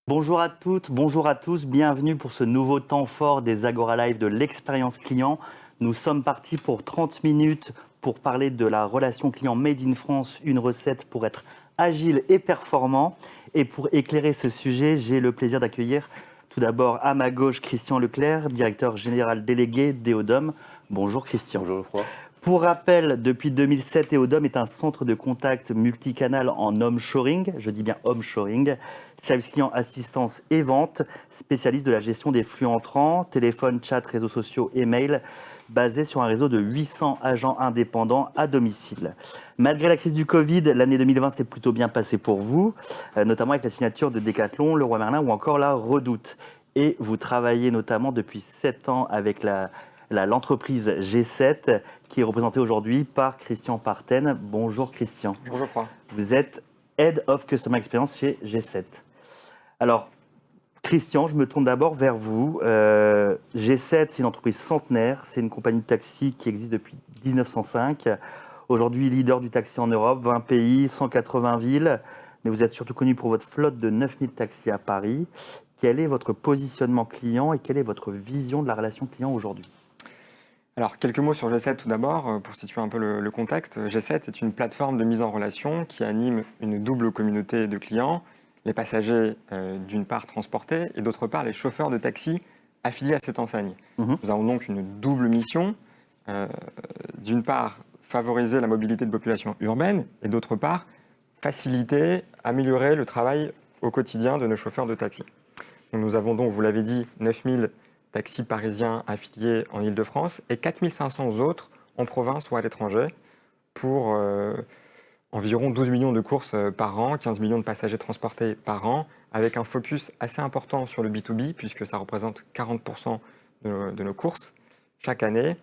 Bonjour à toutes, bonjour à tous, bienvenue pour ce nouveau temps fort des Agora Live de l'expérience client. Nous sommes partis pour 30 minutes pour parler de la relation client Made in France, une recette pour être agile et performant. Et pour éclairer ce sujet, j'ai le plaisir d'accueillir tout d'abord à ma gauche Christian Leclerc, directeur général délégué d'Eodom. Bonjour Christian. Bonjour Geoffroy. Pour rappel, depuis 2007, Eodom est un centre de contact multicanal en homeshoring, je dis bien homeshoring, service client, assistance et vente, spécialiste de la gestion des flux entrants, téléphone, chat, réseaux sociaux et mail, basé sur un réseau de 800 agents indépendants à domicile. Malgré la crise du Covid, l'année 2020 s'est plutôt bien passée pour vous, notamment avec la signature de Decathlon, Leroy Merlin ou encore la Redoute. Et vous travaillez notamment depuis 7 ans avec l'entreprise G7 qui est représentée aujourd'hui par Christian Parten. Bonjour Christian. Bonjour Geoffroy. Vous êtes Head of Customer Experience chez G7. Alors, Christian, je me tourne d'abord vers vous. G7, c'est une entreprise centenaire, c'est une compagnie de taxi qui existe depuis 1905. Aujourd'hui, leader du taxi en Europe, 20 pays, 180 villes. Mais vous êtes surtout connu pour votre flotte de 9000 taxis à Paris. Quel est votre positionnement client et quelle est votre vision de la relation client aujourd'hui ? Alors, quelques mots sur G7 tout d'abord, pour situer un peu le contexte. G7 est une plateforme de mise en relation qui anime une double communauté de clients, les passagers d'une part transportés et d'autre part les chauffeurs de taxi affiliés à cette enseigne. Nous avons donc une double mission, d'une part favoriser la mobilité de population urbaine et d'autre part faciliter, améliorer le travail au quotidien de nos chauffeurs de taxi. Nous avons donc, vous l'avez dit, 9000 taxis parisiens affiliés en Île-de-France et 4500 autres en province ou à l'étranger pour environ 12 millions de courses par an, 15 millions de passagers transportés par an, avec un focus assez important sur le B2B puisque ça représente 40% de nos courses chaque année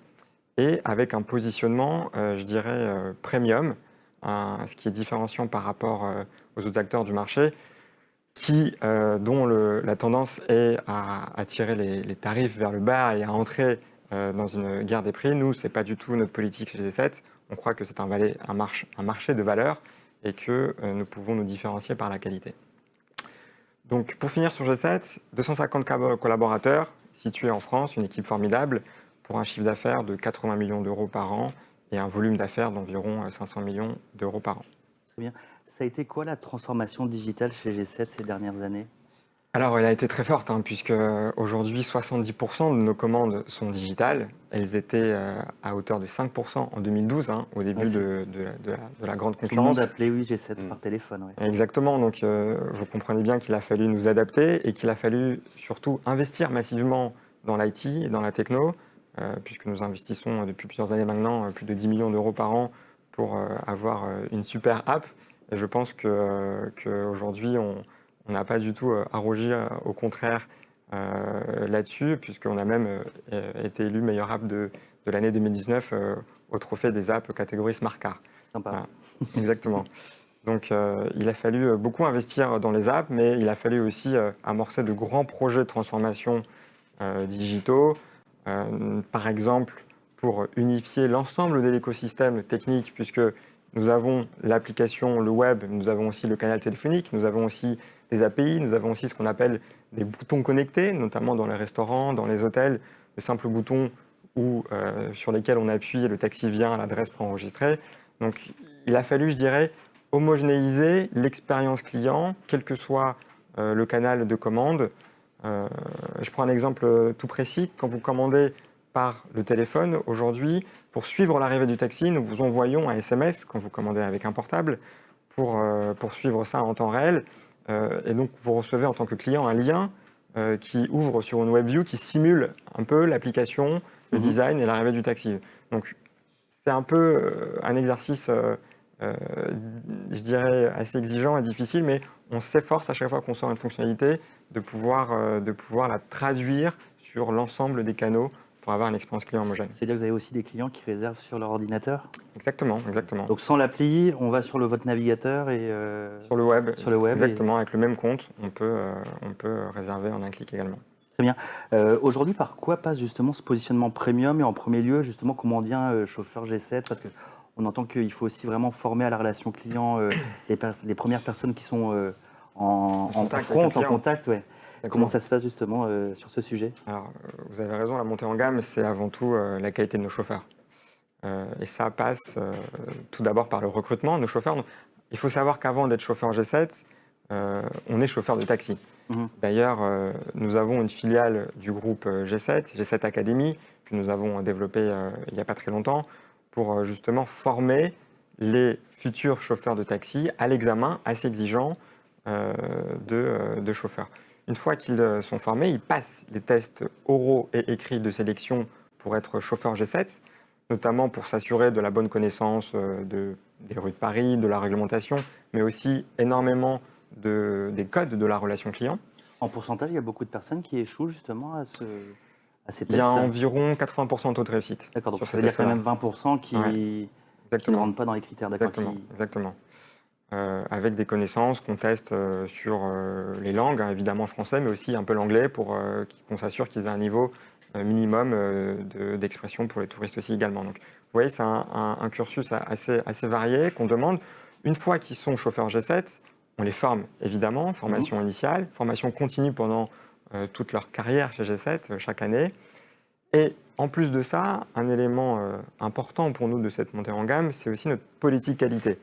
et avec un positionnement, je dirais, premium, ce qui est différenciant par rapport aux autres acteurs du marché dont la tendance est à tirer les tarifs vers le bas et à entrer dans une guerre des prix. Nous, ce n'est pas du tout notre politique chez G7. On croit que c'est un marché de valeur et que nous pouvons nous différencier par la qualité. Donc, pour finir sur G7, 250 collaborateurs situés en France, une équipe formidable pour un chiffre d'affaires de 80 millions d'euros par an et un volume d'affaires d'environ 500 millions d'euros par an. Très bien. Ça a été quoi la transformation digitale chez G7 ces dernières années ? Alors, elle a été très forte, puisque aujourd'hui, 70% de nos commandes sont digitales. Elles étaient à hauteur de 5% en 2012, au début de la grande concurrence. Tout le monde appelait oui, G7 par téléphone. Ouais. Exactement, donc vous comprenez bien qu'il a fallu nous adapter et qu'il a fallu surtout investir massivement dans l'IT et dans la techno, puisque nous investissons depuis plusieurs années maintenant plus de 10 millions d'euros par an pour avoir une super app. Et je pense qu'aujourd'hui, on n'a pas du tout à rougir, au contraire, là-dessus, puisqu'on a même été élu meilleure app de l'année 2019 au trophée des apps catégorie Smart Car. Sympa. Voilà. Exactement. Donc, il a fallu beaucoup investir dans les apps, mais il a fallu aussi amorcer de grands projets de transformation digitaux. Par exemple, pour unifier l'ensemble de l'écosystème technique, puisque nous avons l'application, le web, nous avons aussi le canal téléphonique, nous avons aussi des API, nous avons aussi ce qu'on appelle des boutons connectés, notamment dans les restaurants, dans les hôtels, de simples boutons sur lesquels on appuie et le taxi vient à l'adresse préenregistrée. Donc, il a fallu, je dirais, homogénéiser l'expérience client, quel que soit le canal de commande. Je prends un exemple tout précis. Quand vous commandez par le téléphone, aujourd'hui, pour suivre l'arrivée du taxi, nous vous envoyons un SMS quand vous commandez avec un portable pour suivre ça en temps réel. Et donc, vous recevez en tant que client un lien qui ouvre sur une WebView qui simule un peu l'application, le design et l'arrivée du taxi. Donc, c'est un peu un exercice, je dirais, assez exigeant et difficile, mais on s'efforce à chaque fois qu'on sort une fonctionnalité de pouvoir la traduire sur l'ensemble des canaux pour avoir une expérience client homogène. C'est-à-dire que vous avez aussi des clients qui réservent sur leur ordinateur ? Exactement, exactement. Donc sans l'appli, on va sur votre navigateur et sur le web, exactement, et... avec le même compte, on peut réserver en un clic également. Très bien. Aujourd'hui, par quoi passe justement ce positionnement premium et en premier lieu, justement, comment on devient chauffeur G7 ? Parce qu'on entend qu'il faut aussi vraiment former à la relation client les premières personnes qui sont en contact front, avec le en client. contact, ouais. Comment ça se passe justement sur ce sujet? Alors, vous avez raison, la montée en gamme, c'est avant tout la qualité de nos chauffeurs. Et ça passe tout d'abord par le recrutement de nos chauffeurs. Il faut savoir qu'avant d'être chauffeur G7, on est chauffeur de taxi. Mhm. D'ailleurs, nous avons une filiale du groupe G7, G7 Academy, que nous avons développée il n'y a pas très longtemps, pour justement former les futurs chauffeurs de taxi à l'examen assez exigeant de chauffeurs. Une fois qu'ils sont formés, ils passent les tests oraux et écrits de sélection pour être chauffeur G7, notamment pour s'assurer de la bonne connaissance des rues de Paris, de la réglementation, mais aussi énormément des codes de la relation client. En pourcentage, il y a beaucoup de personnes qui échouent justement à ces Il y a tests. environ 80% de taux de réussite. D'accord, donc sur ça ces veut dire quand tests-là. même 20% qui Ouais, ne exactement. rentrent pas dans les critères. D'accord, Exactement. Avec des connaissances qu'on teste sur les langues, hein, évidemment français, mais aussi un peu l'anglais pour qu'on s'assure qu'ils aient un niveau minimum d'expression pour les touristes aussi également. Donc, vous voyez, c'est un cursus assez varié qu'on demande. Une fois qu'ils sont chauffeurs G7, on les forme évidemment, formation initiale, formation continue pendant toute leur carrière chez G7 chaque année. Et en plus de ça, un élément important pour nous de cette montée en gamme, c'est aussi notre politique qualité.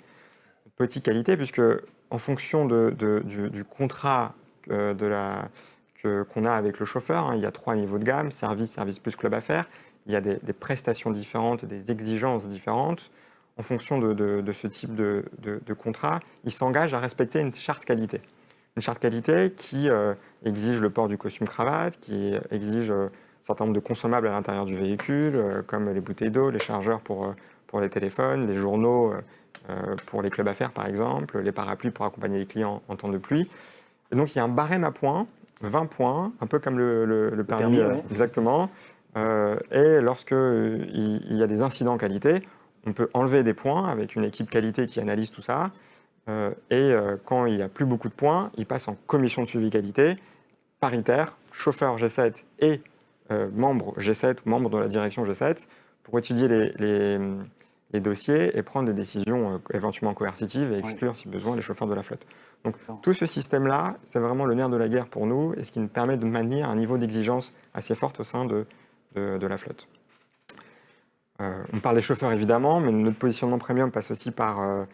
Politique qualité, puisque en fonction du contrat qu'on a avec le chauffeur, hein, il y a 3 niveaux de gamme, service plus club affaires. Il y a des prestations différentes, des exigences différentes. En fonction de ce type de contrat, il s'engage à respecter une charte qualité. Une charte qualité qui exige le port du costume cravate, qui exige un certain nombre de consommables à l'intérieur du véhicule, comme les bouteilles d'eau, les chargeurs pour les téléphones, les journaux pour les clubs affaires par exemple, les parapluies pour accompagner les clients en temps de pluie. Et donc il y a un barème à points, 20 points, un peu comme le permis, ouais. exactement. Et lorsqu'il y a des incidents qualité, on peut enlever des points avec une équipe qualité qui analyse tout ça. Quand il n'y a plus beaucoup de points, il passe en commission de suivi qualité, paritaire, chauffeur G7 et membre G7 ou membre de la direction G7 pour étudier les dossiers et prendre des décisions éventuellement coercitives et exclure, si besoin, les chauffeurs de la flotte. Donc tout ce système-là, c'est vraiment le nerf de la guerre pour nous et ce qui nous permet de maintenir un niveau d'exigence assez fort au sein de la flotte. On parle des chauffeurs évidemment, mais notre positionnement premium passe aussi par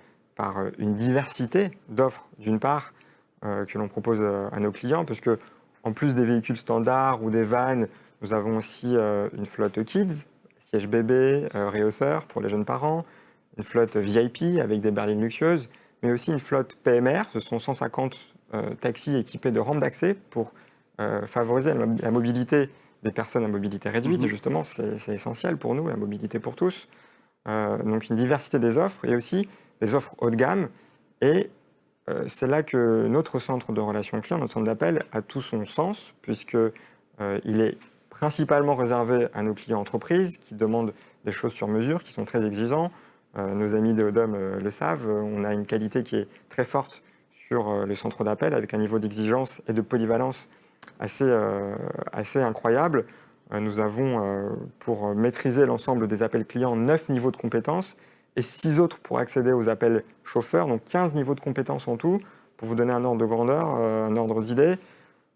une diversité d'offres, d'une part, que l'on propose à nos clients, parce que en plus des véhicules standards ou des vannes, nous avons aussi une flotte kids, siège bébé, réhausseur pour les jeunes parents, une flotte VIP avec des berlines luxueuses, mais aussi une flotte PMR, ce sont 150 taxis équipés de rampes d'accès pour favoriser la mobilité des personnes à mobilité réduite. Et justement, c'est essentiel pour nous, la mobilité pour tous. Donc une diversité des offres et aussi des offres haut de gamme. Et c'est là que notre centre de relations clients, notre centre d'appel, a tout son sens, puisqu'il est principalement réservé à nos clients entreprises qui demandent des choses sur mesure, qui sont très exigeants. Nos amis de Odom le savent, on a une qualité qui est très forte sur le centre d'appel, avec un niveau d'exigence et de polyvalence assez incroyable. Nous avons, pour maîtriser l'ensemble des appels clients, 9 niveaux de compétences et 6 autres pour accéder aux appels chauffeurs, donc 15 niveaux de compétences en tout. Pour vous donner un ordre de grandeur, un ordre d'idée,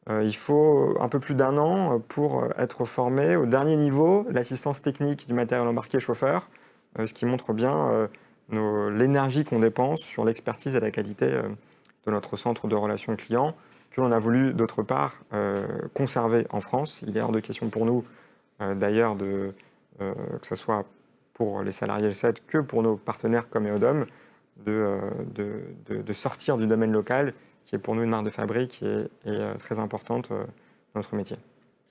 il faut un peu plus d'1 an pour être formé au dernier niveau, l'assistance technique du matériel embarqué chauffeur, ce qui montre bien l'énergie qu'on dépense sur l'expertise et la qualité de notre centre de relations clients, que l'on a voulu d'autre part conserver en France. Il est hors de question pour nous d'ailleurs que ce soit pour les salariés G7 que pour nos partenaires comme Eodom, de sortir du domaine local, qui est pour nous une marque de fabrique et très importante dans notre métier.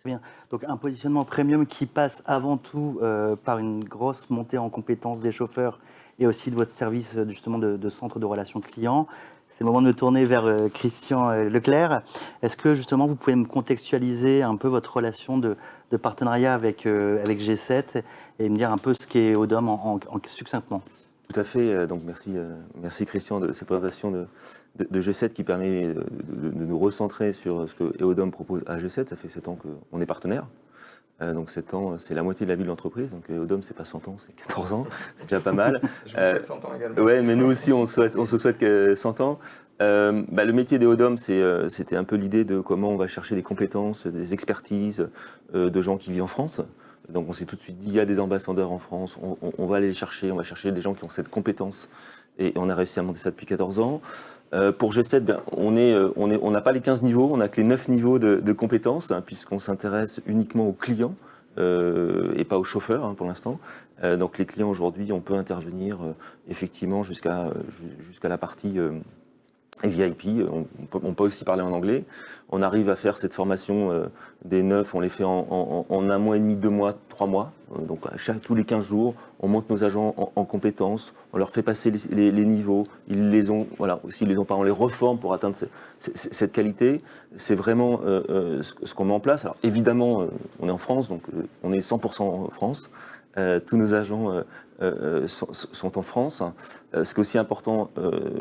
Bien. Donc un positionnement premium qui passe avant tout par une grosse montée en compétences des chauffeurs et aussi de votre service justement de centre de relations clients. C'est le moment de me tourner vers Christian Leclerc. Est-ce que justement vous pouvez me contextualiser un peu votre relation de partenariat avec G7 et me dire un peu ce qu'est Odom en succinctement? Tout à fait. Donc merci Christian de cette présentation de G7 qui permet de nous recentrer sur ce que Eodom propose à G7. Ça fait 7 ans qu'on est partenaire. Donc 7 ans, c'est la moitié de la vie de l'entreprise. Donc Eodom, c'est pas 100 ans, c'est 14 ans. C'est déjà pas mal. Je vous souhaite 100 ans également. Ouais, mais nous aussi, on se souhaite que 100 ans. Le métier d'Eodom, c'était un peu l'idée de comment on va chercher des compétences, des expertises de gens qui vivent en France. Donc on s'est tout de suite dit, il y a des ambassadeurs en France, on va aller les chercher, on va chercher des gens qui ont cette compétence. Et on a réussi à monter ça depuis 14 ans. Pour G7, on n'a pas les 15 niveaux, on n'a que les 9 niveaux de compétences, hein, puisqu'on s'intéresse uniquement aux clients et pas aux chauffeurs pour l'instant. Donc les clients aujourd'hui, on peut intervenir effectivement jusqu'à la partie VIP, on peut aussi parler en anglais. On arrive à faire cette formation des 9, on les fait en 1 mois et demi, 2 mois, 3 mois. Donc tous les 15 jours, on monte nos agents en compétences, on leur fait passer les niveaux, ils les ont, voilà, s'ils les ont pas, on les reforme pour atteindre cette qualité. C'est vraiment ce qu'on met en place. Alors évidemment, on est en France, donc on est 100% en France. Tous nos agents sont en France. Ce qui est aussi important,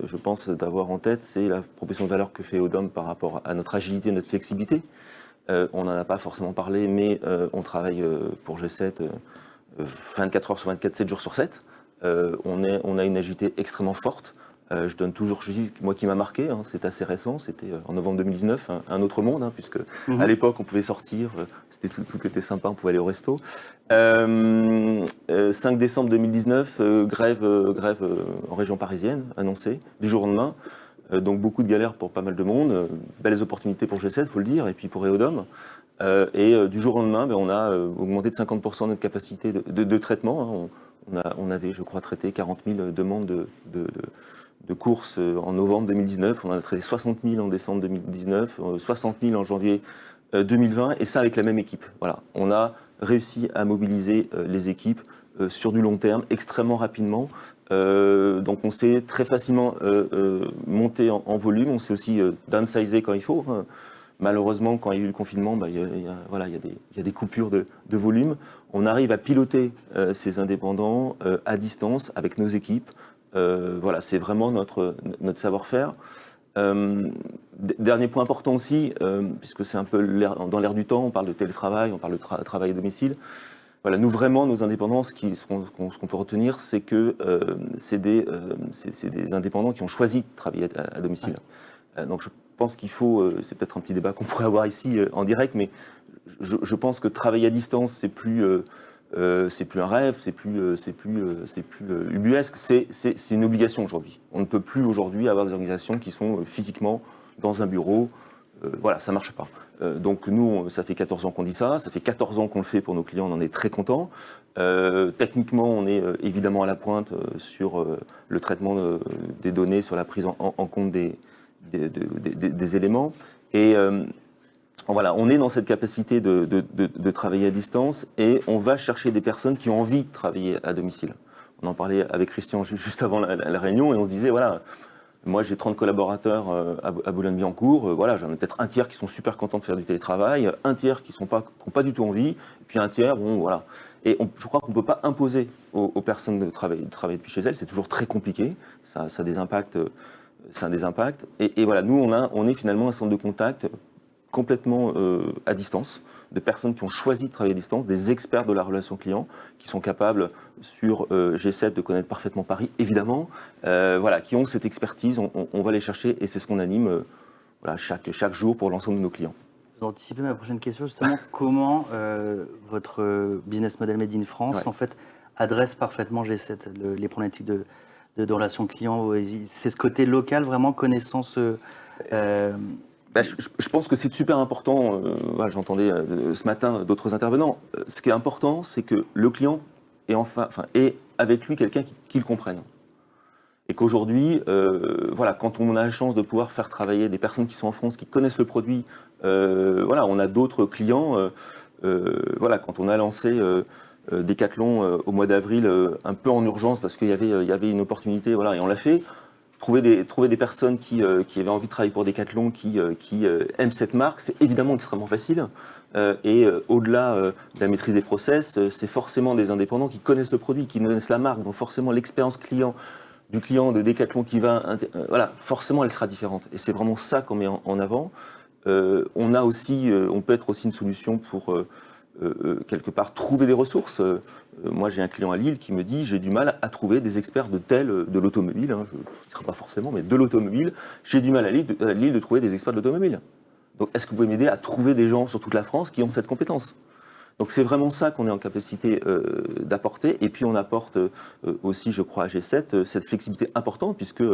je pense, d'avoir en tête, c'est la proposition de valeur que fait Eodom par rapport à notre agilité, notre flexibilité. On n'en a pas forcément parlé, mais on travaille pour G7 24 heures sur 24, 7 jours sur 7. On a une agilité extrêmement forte. Je donne toujours, moi qui m'a marqué, c'est assez récent, c'était en novembre 2019, un autre monde, puisque à l'époque on pouvait sortir, tout était sympa, on pouvait aller au resto. 5 décembre 2019, grève en région parisienne annoncée, du jour au lendemain. Donc beaucoup de galères pour pas mal de monde, belles opportunités pour G7, il faut le dire, et puis pour Eodom. Du jour au lendemain, on a augmenté de 50% notre capacité de traitement. On avait, je crois, traité 40 000 demandes de courses en novembre 2019. On en a traité 60 000 en décembre 2019, 60 000 en janvier 2020, et ça avec la même équipe. Voilà, on a réussi à mobiliser les équipes sur du long terme, extrêmement rapidement. Donc on s'est très facilement monté en volume, on s'est aussi downsizé quand il faut. Malheureusement, quand il y a eu le confinement, il y a des coupures de volume. On arrive à piloter ces indépendants à distance avec nos équipes. Voilà, c'est vraiment notre savoir-faire. Dernier point important aussi, puisque c'est un peu dans l'air du temps, on parle de télétravail, on parle de travail à domicile. Voilà, nous vraiment, nos indépendants, ce qu'on peut retenir, c'est que c'est des indépendants qui ont choisi de travailler à domicile. Donc je pense qu'il faut, c'est peut-être un petit débat qu'on pourrait avoir ici en direct, mais je pense que travailler à distance, c'est plus un rêve, c'est plus ubuesque, c'est une obligation aujourd'hui. On ne peut plus aujourd'hui avoir des organisations qui sont physiquement dans un bureau. Voilà, ça ne marche pas. Donc nous, ça fait 14 ans qu'on dit ça, ça fait 14 ans qu'on le fait pour nos clients, on en est très contents. Techniquement, on est évidemment à la pointe sur le traitement des données, sur la prise en compte des éléments. Et voilà, on est dans cette capacité de travailler à distance et on va chercher des personnes qui ont envie de travailler à domicile. On en parlait avec Christian juste avant la réunion et on se disait, voilà, moi j'ai 30 collaborateurs à Boulogne-Billancourt, voilà, j'en ai peut-être un tiers qui sont super contents de faire du télétravail, un tiers qui n'ont pas du tout envie, et puis un tiers, bon voilà. Et je crois qu'on ne peut pas imposer aux personnes de travailler depuis chez elles, c'est toujours très compliqué, ça a des impacts. Et voilà, nous on est finalement un centre de contact complètement à distance, de personnes qui ont choisi de travailler à distance, des experts de la relation client, qui sont capables sur G7 de connaître parfaitement Paris, évidemment, voilà, qui ont cette expertise, on va les chercher et c'est ce qu'on anime voilà, chaque jour pour l'ensemble de nos clients. Vous anticipez ma prochaine question, justement, comment votre business model Made in France, en fait, adresse parfaitement G7, les problématiques de relations clients, c'est ce côté local, vraiment, connaissance... Je pense que c'est super important, voilà, j'entendais ce matin d'autres intervenants, ce qui est important, c'est que le client ait avec lui quelqu'un qui le comprenne. Et qu'aujourd'hui, voilà, quand on a la chance de pouvoir faire travailler des personnes qui sont en France, qui connaissent le produit, voilà, on a d'autres clients, voilà, quand on a lancé Decathlon au mois d'avril, un peu en urgence parce qu'il y avait une opportunité, voilà, et on l'a fait. Trouver des personnes qui avaient envie de travailler pour Decathlon, qui aiment cette marque, c'est évidemment extrêmement facile. Et au-delà de la maîtrise des process, c'est forcément des indépendants qui connaissent le produit, qui connaissent la marque, donc forcément l'expérience client du client de Decathlon qui va... voilà, forcément elle sera différente. Et c'est vraiment ça qu'on met en avant. On peut être aussi une solution pour quelque part trouver des ressources. Moi, j'ai un client à Lille qui me dit j'ai du mal à trouver des experts de l'automobile, hein, je ne dirai pas forcément, mais de l'automobile. J'ai du mal à Lille de trouver des experts de l'automobile. Donc, est-ce que vous pouvez m'aider à trouver des gens sur toute la France qui ont cette compétence? Donc, c'est vraiment ça qu'on est en capacité d'apporter. Et puis, on apporte aussi, je crois, à G7, cette flexibilité importante, puisque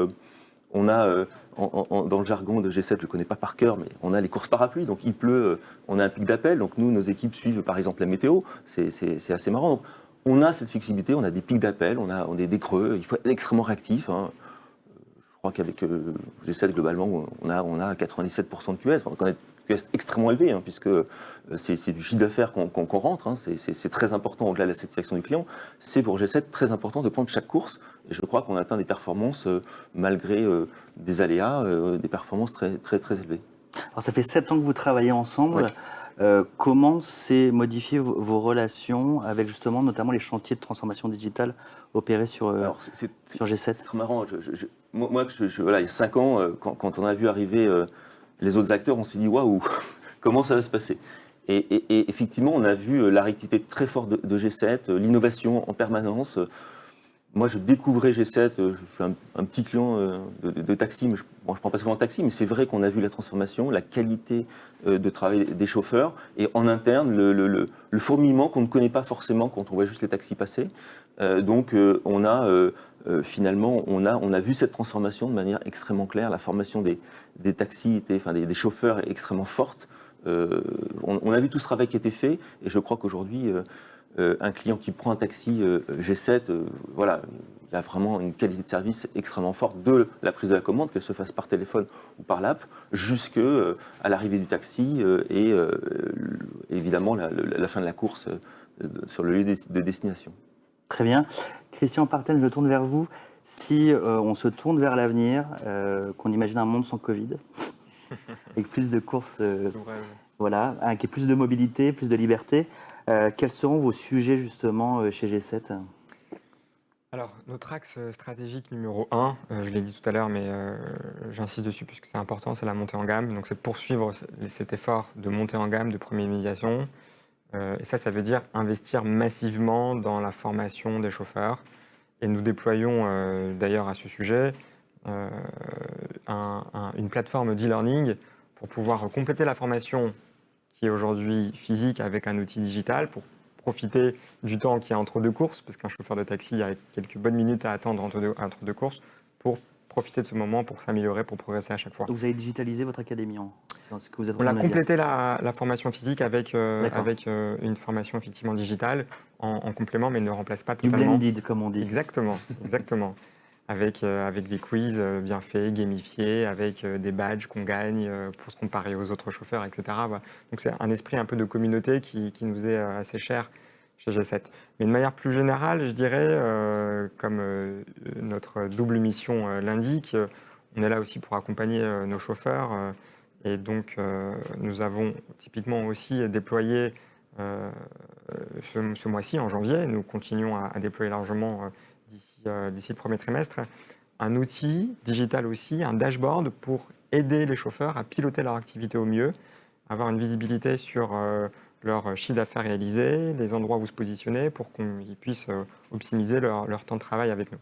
on a, dans le jargon de G7, je ne connais pas par cœur, mais on a les courses parapluies. Donc, il pleut, on a un pic d'appel. Donc, nous, nos équipes suivent, par exemple, la météo. C'est assez marrant. Donc, on a cette flexibilité, on a des pics d'appel, on a des creux. Il faut être extrêmement réactif, hein. Je crois qu'avec G7, globalement, on a 97% de QS. On a des QS extrêmement élevés, hein, puisque c'est du chiffre d'affaires qu'on rentre. Hein. C'est très important au-delà de la satisfaction du client. C'est pour G7 très important de prendre chaque course. Et je crois qu'on atteint des performances, malgré des aléas, des performances très, très, très élevées. Alors, ça fait 7 ans que vous travaillez ensemble. Oui. Comment s'est modifié vos relations avec justement notamment les chantiers de transformation digitale opérés sur sur G7? C'est très marrant. Moi, voilà, il y a 5 ans, quand on a vu arriver les autres acteurs, on s'est dit waouh, comment ça va se passer? Et effectivement, on a vu la réactivité très forte de G7, l'innovation en permanence. Moi, je découvrais G7, je suis un petit client de taxi, mais je ne prends pas souvent de taxi, mais c'est vrai qu'on a vu la transformation, la qualité de travail des chauffeurs, et en interne, le fourmillement qu'on ne connaît pas forcément quand on voit juste les taxis passer. Donc, finalement, on a vu cette transformation de manière extrêmement claire. La formation des taxis, des chauffeurs est extrêmement forte. On a vu tout ce travail qui était fait, et je crois qu'aujourd'hui, un client qui prend un taxi G7, voilà, il y a vraiment une qualité de service extrêmement forte de la prise de la commande, qu'elle se fasse par téléphone ou par l'app, jusqu'à l'arrivée du taxi et évidemment la fin de la course sur le lieu de destination. Très bien. Christian Partel, je me tourne vers vous. Si on se tourne vers l'avenir, qu'on imagine un monde sans Covid, avec plus de courses, voilà, avec plus de mobilité, plus de liberté, quels seront vos sujets justement chez G7? Alors, notre axe stratégique numéro 1, je l'ai dit tout à l'heure, mais j'insiste dessus puisque c'est important, c'est la montée en gamme. Donc, c'est poursuivre cet effort de montée en gamme, de premiumisation. Et ça veut dire investir massivement dans la formation des chauffeurs. Et nous déployons d'ailleurs à ce sujet une plateforme d'e-learning pour pouvoir compléter la formation qui est aujourd'hui physique avec un outil digital pour profiter du temps qu'il y a entre deux courses, parce qu'un chauffeur de taxi a quelques bonnes minutes à attendre entre deux courses, pour profiter de ce moment pour s'améliorer, pour progresser à chaque fois. Donc vous avez digitalisé votre académie dans ce que vous êtes en On train a de dire. complété la formation physique avec une formation effectivement digitale en complément, mais ne remplace pas Du totalement. blended, comme on dit. Exactement, exactement. Avec des quiz bien faits, gamifiés, avec des badges qu'on gagne pour se comparer aux autres chauffeurs, etc. Voilà. Donc c'est un esprit un peu de communauté qui nous est assez cher chez G7. Mais de manière plus générale, je dirais, comme notre double mission l'indique, on est là aussi pour accompagner nos chauffeurs. Et donc, nous avons typiquement aussi déployé ce mois-ci, en janvier, nous continuons à déployer largement d'ici le premier trimestre, un outil digital aussi, un dashboard pour aider les chauffeurs à piloter leur activité au mieux, avoir une visibilité sur leur chiffre d'affaires réalisé, les endroits où se positionner pour qu'ils puissent optimiser leur temps de travail avec nous.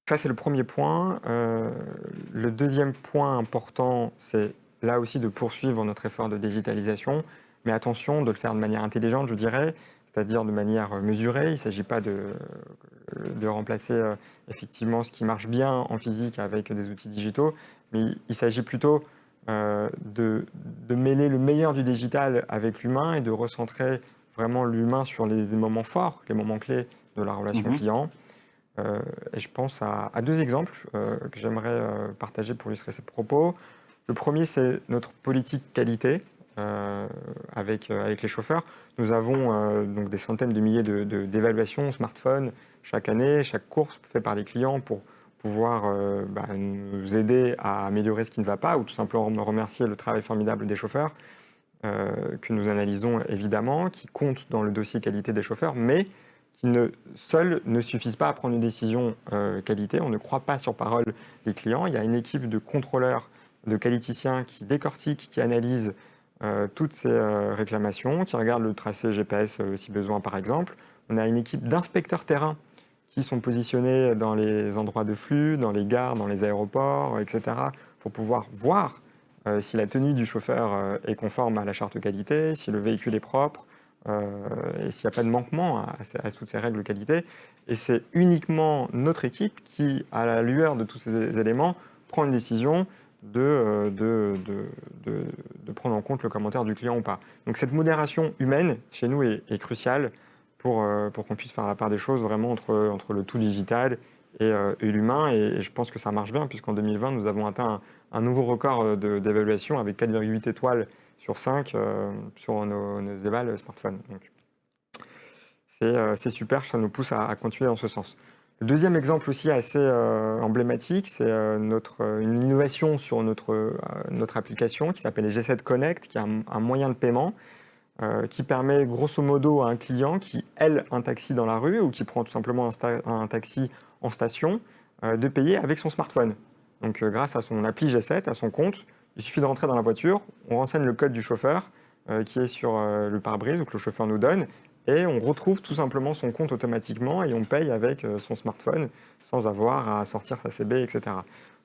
Ça, c'est le premier point. Le deuxième point important, c'est là aussi de poursuivre notre effort de digitalisation, mais attention de le faire de manière intelligente, je dirais, c'est-à-dire de manière mesurée. Il ne s'agit pas de remplacer effectivement ce qui marche bien en physique avec des outils digitaux, mais il s'agit plutôt de mêler le meilleur du digital avec l'humain et de recentrer vraiment l'humain sur les moments forts, les moments clés de la relation client. Et je pense à deux exemples que j'aimerais partager pour illustrer ces propos. Le premier, c'est notre politique qualité avec les chauffeurs. Nous avons donc des centaines de milliers d'évaluations smartphones chaque année, chaque course faite par les clients pour pouvoir nous aider à améliorer ce qui ne va pas ou tout simplement remercier le travail formidable des chauffeurs que nous analysons évidemment, qui comptent dans le dossier qualité des chauffeurs, mais qui seuls ne suffisent pas à prendre une décision qualité. On ne croit pas sur parole des clients. Il y a une équipe de contrôleurs, de qualiticiens qui décortiquent, qui analysent toutes ces réclamations, qui regarde le tracé GPS si besoin par exemple. On a une équipe d'inspecteurs terrain qui sont positionnés dans les endroits de flux, dans les gares, dans les aéroports, etc., pour pouvoir voir si la tenue du chauffeur est conforme à la charte qualité, si le véhicule est propre, et s'il n'y a pas de manquement à toutes ces règles qualité. Et c'est uniquement notre équipe qui, à la lueur de tous ces éléments, prend une décision de prendre en compte le commentaire du client ou pas. Donc cette modération humaine, chez nous, est cruciale pour qu'on puisse faire la part des choses vraiment entre le tout digital et l'humain. Et je pense que ça marche bien, puisqu'en 2020, nous avons atteint un nouveau record d'évaluation avec 4,8 étoiles sur 5 sur nos évals smartphones. Donc, c'est super, ça nous pousse à continuer dans ce sens. Le deuxième exemple aussi assez emblématique, c'est une innovation sur notre application qui s'appelle G7 Connect, qui est un moyen de paiement qui permet grosso modo à un client qui aile un taxi dans la rue ou qui prend tout simplement un taxi en station de payer avec son smartphone. Donc grâce à son appli G7, à son compte, il suffit de rentrer dans la voiture, on renseigne le code du chauffeur qui est sur le pare-brise ou que le chauffeur nous donne, et on retrouve tout simplement son compte automatiquement et on paye avec son smartphone sans avoir à sortir sa CB, etc.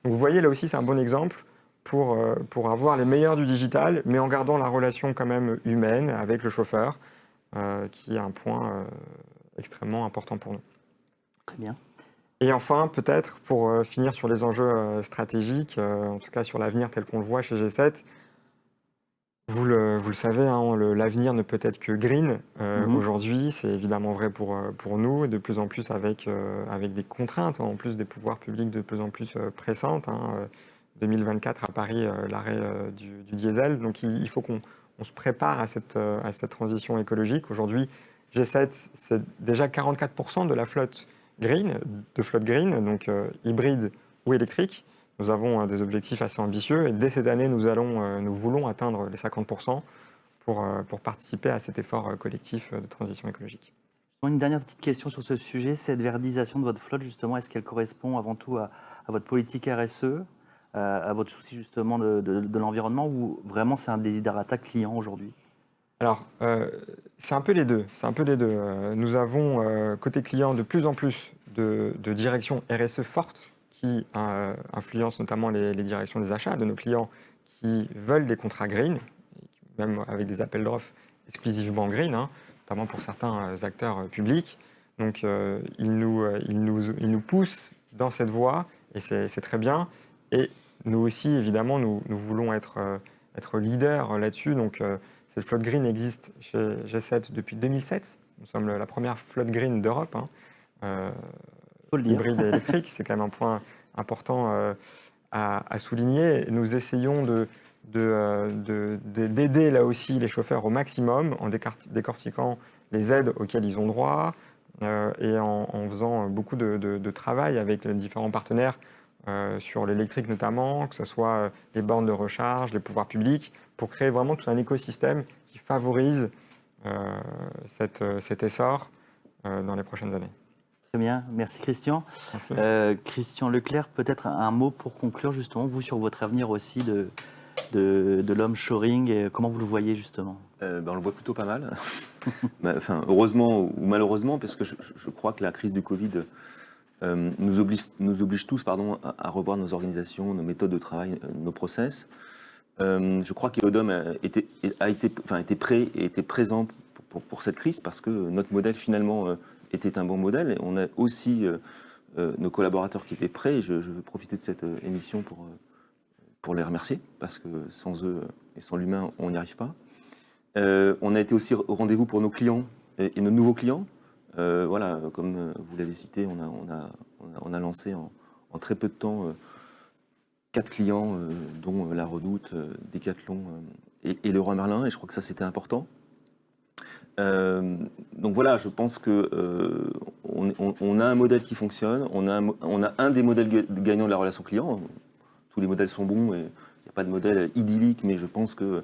Donc vous voyez, là aussi, c'est un bon exemple pour avoir les meilleurs du digital, mais en gardant la relation quand même humaine avec le chauffeur, qui est un point extrêmement important pour nous. Très bien. Et enfin, peut-être, pour finir sur les enjeux stratégiques, en tout cas sur l'avenir tel qu'on le voit chez G7, vous le savez, hein, l'avenir ne peut être que green. Aujourd'hui, c'est évidemment vrai pour nous, et de plus en plus avec des contraintes, en plus des pouvoirs publics de plus en plus pressantes. 2024 à Paris, l'arrêt du diesel. Donc il faut qu'on se prépare à cette transition écologique. Aujourd'hui, G7, c'est déjà 44% de la flotte green, donc hybride ou électrique. Nous avons des objectifs assez ambitieux et dès cette année, nous voulons atteindre les 50% pour participer à cet effort collectif de transition écologique. Une dernière petite question sur ce sujet, cette verdisation de votre flotte, justement, est-ce qu'elle correspond avant tout à votre politique RSE, à votre souci justement de l'environnement, ou vraiment c'est un desiderata client aujourd'hui? Alors, c'est un peu les deux. Nous avons, côté client, de plus en plus de directions RSE fortes qui influencent notamment les directions des achats de nos clients qui veulent des contrats green, même avec des appels d'offres exclusivement green, notamment pour certains acteurs publics. Donc, ils nous poussent dans cette voie et c'est très bien. Et nous aussi, évidemment, nous voulons être leader là-dessus. Donc, cette flotte green existe chez G7 depuis 2007. Nous sommes la première flotte green d'Europe. Faut le dire. Hybride et électrique, c'est quand même un point important à souligner. Nous essayons d'aider là aussi les chauffeurs au maximum en décortiquant les aides auxquelles ils ont droit et en faisant beaucoup de travail avec les différents partenaires sur l'électrique notamment, que ce soit les bornes de recharge, les pouvoirs publics, pour créer vraiment tout un écosystème qui favorise cet essor dans les prochaines années. Très bien, merci Christian. Merci. Christian Leclerc, peut-être un mot pour conclure justement, vous sur votre avenir aussi de l'home-shoring, et comment vous le voyez justement? On le voit plutôt pas mal. Enfin, heureusement ou malheureusement, parce que je crois que la crise du Covid nous oblige tous à revoir nos organisations, nos méthodes de travail, nos process. Je crois qu'Eodom a été prêt et était présent pour cette crise parce que notre modèle finalement était un bon modèle. Et on a aussi nos collaborateurs qui étaient prêts. Et je veux profiter de cette émission pour les remercier parce que sans eux et sans l'humain, on n'y arrive pas. On a été aussi au rendez-vous pour nos clients et nos nouveaux clients. Voilà, comme vous l'avez cité, on a lancé en très peu de temps 4 clients, dont La Redoute, Decathlon et Leroy Merlin, et je crois que ça c'était important. Donc voilà, je pense que on a un modèle qui fonctionne, on a un des modèles gagnants de la relation client. Tous les modèles sont bons et il n'y a pas de modèle idyllique, mais je pense que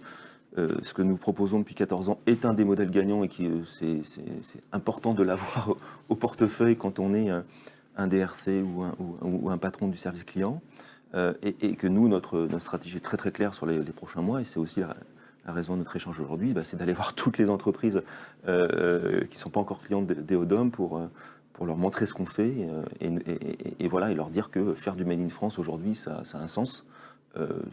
ce que nous proposons depuis 14 ans est un des modèles gagnants et que c'est important de l'avoir au portefeuille quand on est un DRC ou un patron du service client. Et que nous, notre stratégie est très très claire sur les prochains mois, et c'est aussi la raison de notre échange aujourd'hui, c'est d'aller voir toutes les entreprises qui ne sont pas encore clientes d'Eodom pour leur montrer ce qu'on fait et voilà, et leur dire que faire du Made in France aujourd'hui, ça a un sens.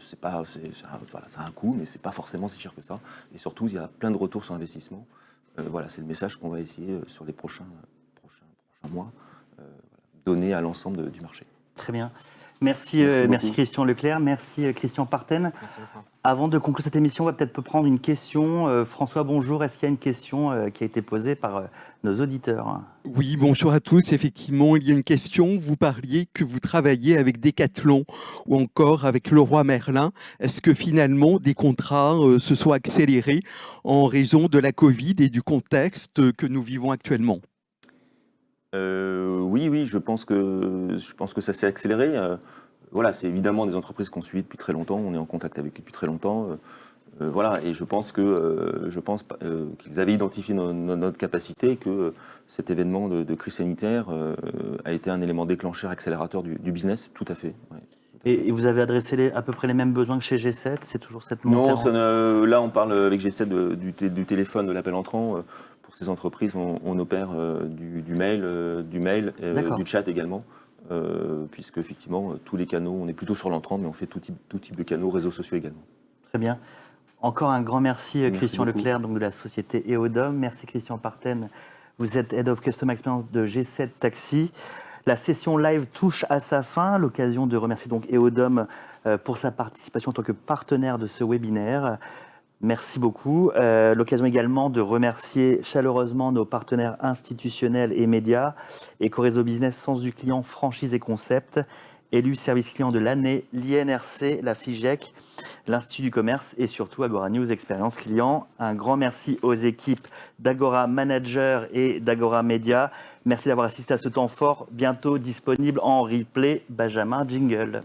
Ça a un coût, mais c'est pas forcément si cher que ça. Et surtout, il y a plein de retours sur investissement. Voilà, c'est le message qu'on va essayer sur les prochains mois, donner à l'ensemble du marché. Très bien. Merci Christian Leclerc, merci Christian Parten. Merci beaucoup. Avant de conclure cette émission, on va peut-être prendre une question. François, bonjour. Est-ce qu'il y a une question qui a été posée par nos auditeurs? Oui, bonjour à tous. Effectivement, il y a une question. Vous parliez que vous travaillez avec Decathlon ou encore avec Leroy Merlin. Est-ce que finalement des contrats se sont accélérés en raison de la Covid et du contexte que nous vivons actuellement? Oui, je pense que ça s'est accéléré. Voilà, c'est évidemment des entreprises qu'on suit depuis très longtemps, on est en contact avec eux depuis très longtemps. Voilà, et je pense qu'ils avaient identifié notre capacité, que cet événement de crise sanitaire a été un élément déclencheur, accélérateur du business, tout à fait. Ouais. Et vous avez adressé à peu près les mêmes besoins que chez G7? C'est toujours cette montée? Non, là on parle avec G7 du téléphone, de l'appel entrant. Pour ces entreprises, on opère du mail, du chat également. Puisque effectivement tous les canaux, on est plutôt sur l'entrant, mais on fait tout type de canaux, réseaux sociaux également. Très bien. Encore un grand merci Christian beaucoup. Leclerc, donc de la société Eodom. Merci Christian Parten, vous êtes Head of Customer Experience de G7 Taxi. La session live touche à sa fin, l'occasion de remercier donc Eodom pour sa participation en tant que partenaire de ce webinaire. Merci beaucoup. L'occasion également de remercier chaleureusement nos partenaires institutionnels et médias, Ecorezo Business, Sens du Client, Franchise et Concept, élu service client de l'année, l'INRC, la FIGEC, l'Institut du Commerce et surtout Agora News Expérience Client. Un grand merci aux équipes d'Agora Manager et d'Agora Média. Merci d'avoir assisté à ce temps fort, bientôt disponible en replay. Benjamin, jingle.